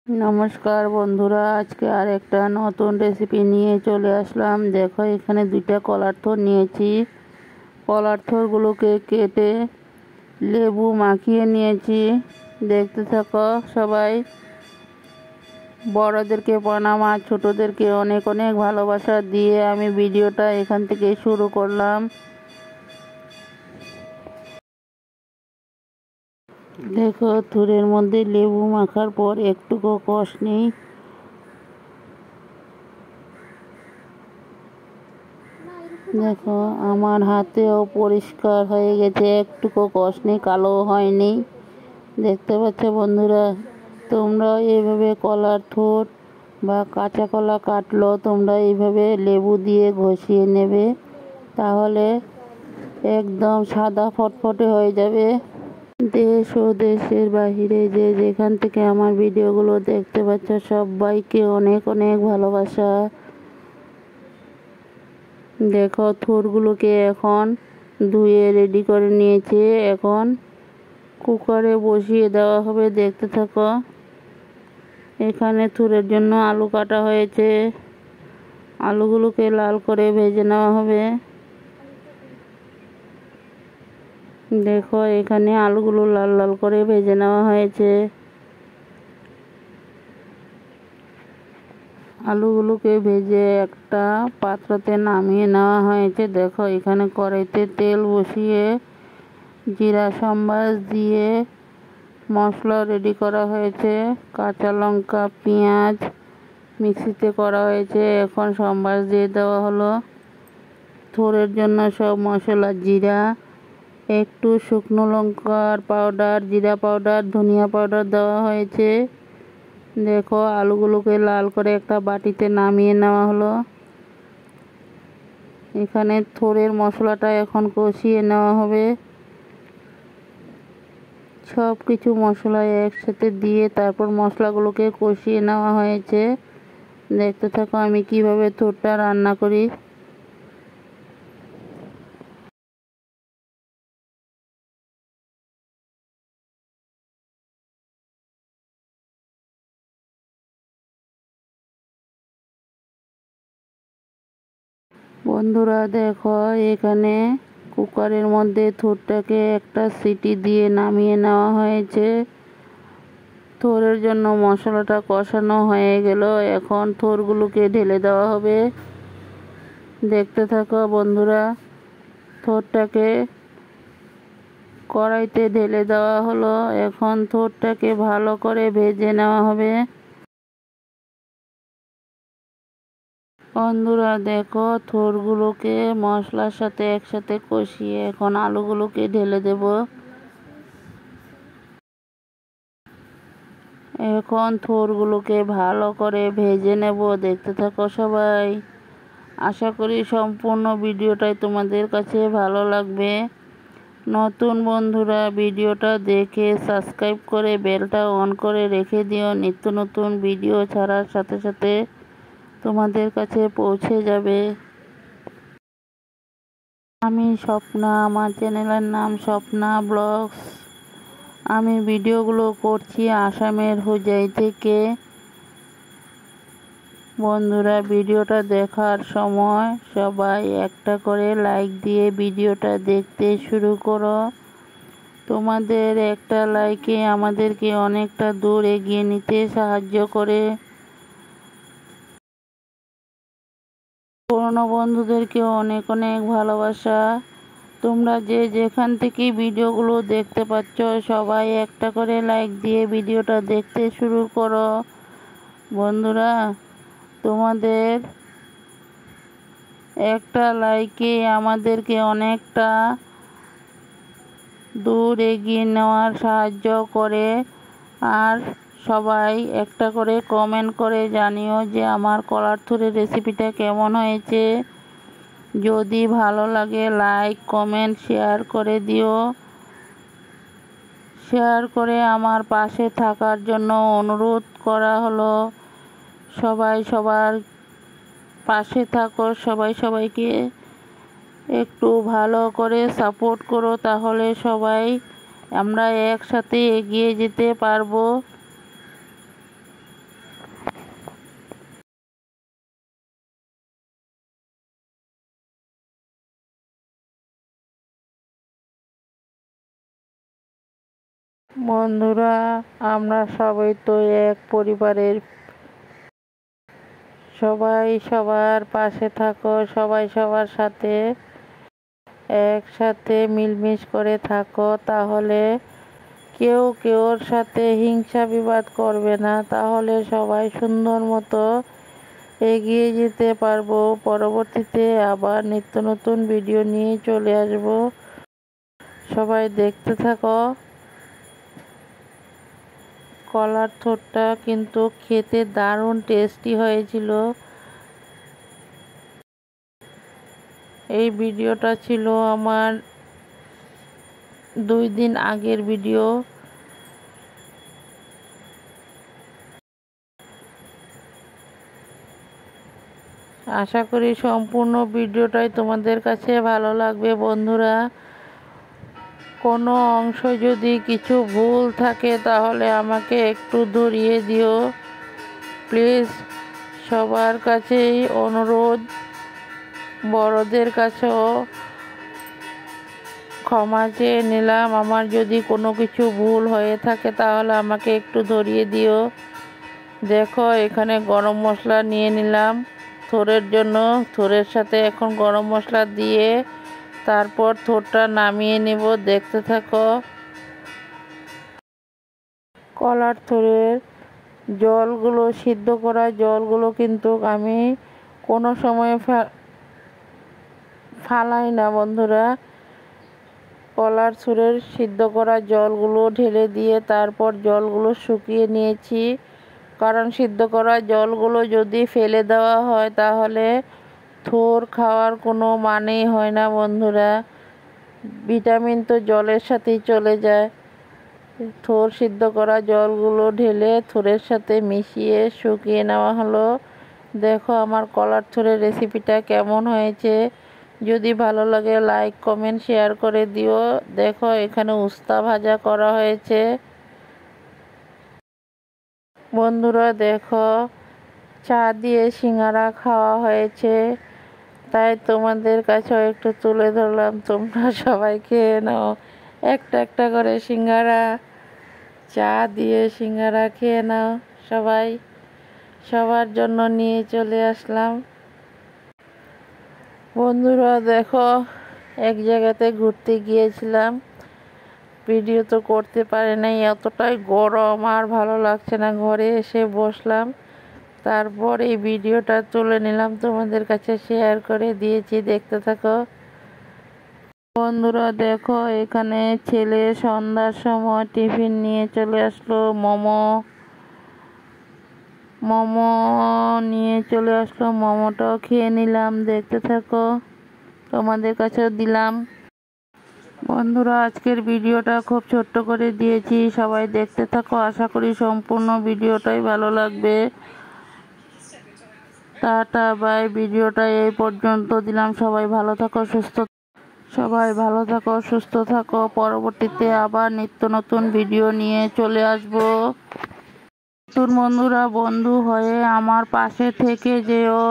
নমস্কার বন্ধুরা, আজকে আর একটা নতুন রেসিপি নিয়ে চলে আসলাম। দেখো, এখানে দুইটা কলার থোড় নিয়েছি। কলার থোড়গুলোকে কেটে লেবু মাখিয়ে নিয়েছি। দেখতে থাকো সবাই। বড়দেরকে প্রণাম আর ছোটদেরকে অনেক অনেক ভালোবাসা দিয়ে আমি ভিডিওটা এখান থেকে শুরু করলাম। দেখো, থোড়ের মধ্যে লেবু মাখার পর একটুকু কষ নেই। দেখো, আমার হাতেও পরিষ্কার হয়ে গেছে, একটুকু কষ নেই, কালো হয়নি। দেখতে পাচ্ছ বন্ধুরা, তোমরাও এইভাবে কলার থোড় বা কাঁচা কলা কাটলো তোমরা এইভাবে লেবু দিয়ে ঘষিয়ে নেবে, তাহলে একদম সাদা ফটফটে হয়ে যাবে। দেশ ও দেশের বাহিরে যে যেখান থেকে আমার ভিডিওগুলো দেখতে পাচ্ছ সবাইকে অনেক অনেক ভালোবাসা। দেখো, থোড়গুলোকে এখন ধুয়ে রেডি করে নিয়েছে। এখন কুকারে বসিয়ে দেওয়া হবে। দেখতে থাকো। এখানে থোড়ের জন্য আলু কাটা হয়েছে। আলুগুলোকে লাল করে ভেজে নেওয়া হবে। দেখো, এখানে আলুগুলো লাল লাল করে ভেজে নেওয়া হয়েছে। আলুগুলোকে ভেজে একটা পাত্রতে নামিয়ে নেওয়া হয়েছে। দেখো, এখানে কড়াইতে তেল বসিয়ে জিরা সম্বাস দিয়ে মশলা রেডি করা হয়েছে। কাঁচা লঙ্কা, পেঁয়াজ মিক্সিতে করা হয়েছে। এখন সম্বাস দিয়ে দেওয়া হলো। থোড়ের জন্য সব মশলা, জিরা, একটু শুকনো লঙ্কার পাউডার, জিরা পাউডার, ধনিয়া পাউডার দেওয়া হয়েছে। দেখো, আলুগুলোকে লাল করে একটা বাটিতে নামিয়ে নেওয়া হলো। এখানে থোড়ের মশলাটা এখন কষিয়ে নেওয়া হবে। সব কিছু মশলা একসাথে দিয়ে তারপর মশলাগুলোকে কষিয়ে নেওয়া হয়েছে। দেখতে থাকো আমি কিভাবে থোড়টা রান্না করি। বন্ধুরা দেখো, এখানে কুকারের মধ্যে থোড়টাকে একটা সিটি দিয়ে নামিয়ে নেওয়া হয়েছে। থোড়ের জন্য মশলাটা কষানো হয়ে গেল। এখন থোড়গুলোকে ঢেলে দেওয়া হবে। দেখতে থাকো বন্ধুরা, থোড়টাকে কড়াইতে ঢেলে দেওয়া হলো। এখন থোড়টাকে ভালো করে ভেজে নেওয়া হবে। বন্ধুরা দেখো, থোড়গুলোকে মশলার সাথে একসাথে কষিয়ে এখন আলুগুলোকে ঢেলে দেব। এখন থোড়গুলোকে ভালো করে ভেজে নেব। দেখতে থাকো সবাই। আশা করি সম্পূর্ণ ভিডিওটাই তোমাদের কাছে ভালো লাগবে। নতুন বন্ধুরা ভিডিওটা দেখে সাবস্ক্রাইব করে বেলটা অন করে রেখে দিও। নিত্য নতুন ভিডিও ছাড়ার সাথে সাথে তোমাদের কাছে পৌঁছে যাবে। আমি স্বপ্না, আমার চ্যানেলের নাম স্বপ্না ব্লগস। আমি ভিডিওগুলো করছি আসামের হুজাই থেকে। বন্ধুরা, ভিডিওটা দেখার সময় সবাই একটা করে লাইক দিয়ে ভিডিওটা দেখতে শুরু করো। তোমাদের একটা লাইকে আমাদেরকে অনেকটা দূর এগিয়ে নিতে সাহায্য করে। পুরনো বন্ধুদেরকে অনেক অনেক ভালোবাসা। তোমরা যে যেখান থেকে ভিডিওগুলো দেখতে পাচ্ছ সবাই একটা করে লাইক দিয়ে ভিডিওটা দেখতে শুরু করো। বন্ধুরা, তোমাদের একটা লাইকে আমাদেরকে অনেকটা দূর এগিয়ে নেওয়ার সাহায্য করে। আর সবাই একটা করে কমেন্ট করে জানিও যে আমার কলার থোড়ের রেসিপিটা কেমন হয়েছে। যদি ভালো লাগে লাইক, কমেন্ট, শেয়ার করে দিও। শেয়ার করে আমার পাশে থাকার জন্য অনুরোধ করা হলো। সবাই সবার পাশে থাকো, সবাই সবাইকে একটু ভালো করে সাপোর্ট করো, তাহলে সবাই আমরা একসাথে এগিয়ে যেতে পারবো। বন্ধুরা, আমরা সবাই তো এক পরিবারের। সবাই সবার পাশে থাকো, সবাই সবার সাথে একসাথে মিলমিশ করে থাকো, তাহলে কেউ কেউর সাথে হিংসা বিবাদ করবে না। তাহলে সবাই সুন্দর মতো এগিয়ে যেতে পারবো। পরবর্তীতে আবার নিত্য নতুন ভিডিও নিয়ে চলে আসবো। সবাই দেখতে থাকো। কলার থোড়টা কিন্তু খেতে দারুণ টেস্টি হয়েছিল। এই ভিডিওটা ছিল আমার 2 দিন আগের ভিডিও। আশা করি সম্পূর্ণ ভিডিওটাই তোমাদের কাছে ভালো লাগবে। বন্ধুরা, কোনো অংশ যদি কিছু ভুল থাকে তাহলে আমাকে একটু ধরিয়ে দিও প্লিজ। সবার কাছেই অনুরোধ, বড়দের কাছেও ক্ষমা চেয়ে নিলাম। আমার যদি কোনো কিছু ভুল হয়ে থাকে তাহলে আমাকে একটু ধরিয়ে দিও। দেখো, এখানে গরম মশলা নিয়ে নিলাম থোড়ের জন্য। থোড়ের সাথে এখন গরম মশলা দিয়ে তারপর থোড়টা নামিয়ে নেব। দেখতে থাকো। কলার থোড়ের জলগুলো, সিদ্ধ করা জলগুলো কিন্তু আমি কোনো সময় ফালাই না বন্ধুরা। কলার থোড়ের সিদ্ধ করা জলগুলো ঢেলে দিয়ে তারপর জলগুলো শুকিয়ে নিয়েছি। কারণ সিদ্ধ করা জলগুলো যদি ফেলে দেওয়া হয় তাহলে থোড় খাওয়ার কোনো মানেই হয় না বন্ধুরা। ভিটামিন তো জলের সাথেই চলে যায়। থোড় সিদ্ধ করা জলগুলো ঢেলে থোড়ের সাথে মিশিয়ে শুকিয়ে নেওয়া হলো। দেখো আমার কলার থোড়ের রেসিপিটা কেমন হয়েছে। যদি ভালো লাগে লাইক কমেন্ট শেয়ার করে দিও। দেখো, এখানে উস্তা ভাজা করা হয়েছে। বন্ধুরা দেখো, চা দিয়ে সিঙ্গারা খাওয়া হয়েছে, তাই তোমাদের কাছেও একটু তুলে ধরলাম। তোমরা সবাই খেয়ে নাও একটা একটা করে সিঙ্গারা। চা দিয়ে সিঙ্গারা খেয়ে নাও সবাই। সবার জন্য নিয়ে চলে আসলাম। বন্ধুরা দেখো, এক জায়গাতে ঘুরতে গিয়েছিলাম, ভিডিও তো করতে পারি নাই, এতটাই গরম আর ভালো লাগছে না। ঘরে এসে বসলাম, তারপর এই ভিডিওটা তুলে নিলাম, তোমাদের কাছে শেয়ার করে দিয়েছি। দেখতে থাকো। বন্ধুরা দেখো, এখানে ছেলে সন্ধ্যার সময় টিফিন নিয়ে চলে আসলো। মোমো নিয়ে চলে আসলো, মোমোটাও খেয়ে নিলাম। দেখতে থাকো, তোমাদের কাছেও দিলাম। বন্ধুরা, আজকের ভিডিওটা খুব ছোট্ট করে দিয়েছি, সবাই দেখতে থাকো। আশা করি সম্পূর্ণ ভিডিওটাই ভালো লাগবে। Tata bye. ভিডিওটা এই পর্যন্ত দিলাম। সবাই ভালো থাকো, সুস্থ থাকো। পরবর্তীতে আবার নিত্য নতুন ভিডিও নিয়ে চলে আসবো। নতুন বন্ধুরা বন্ধু হয়ে আমার পাশে থেকে যেও।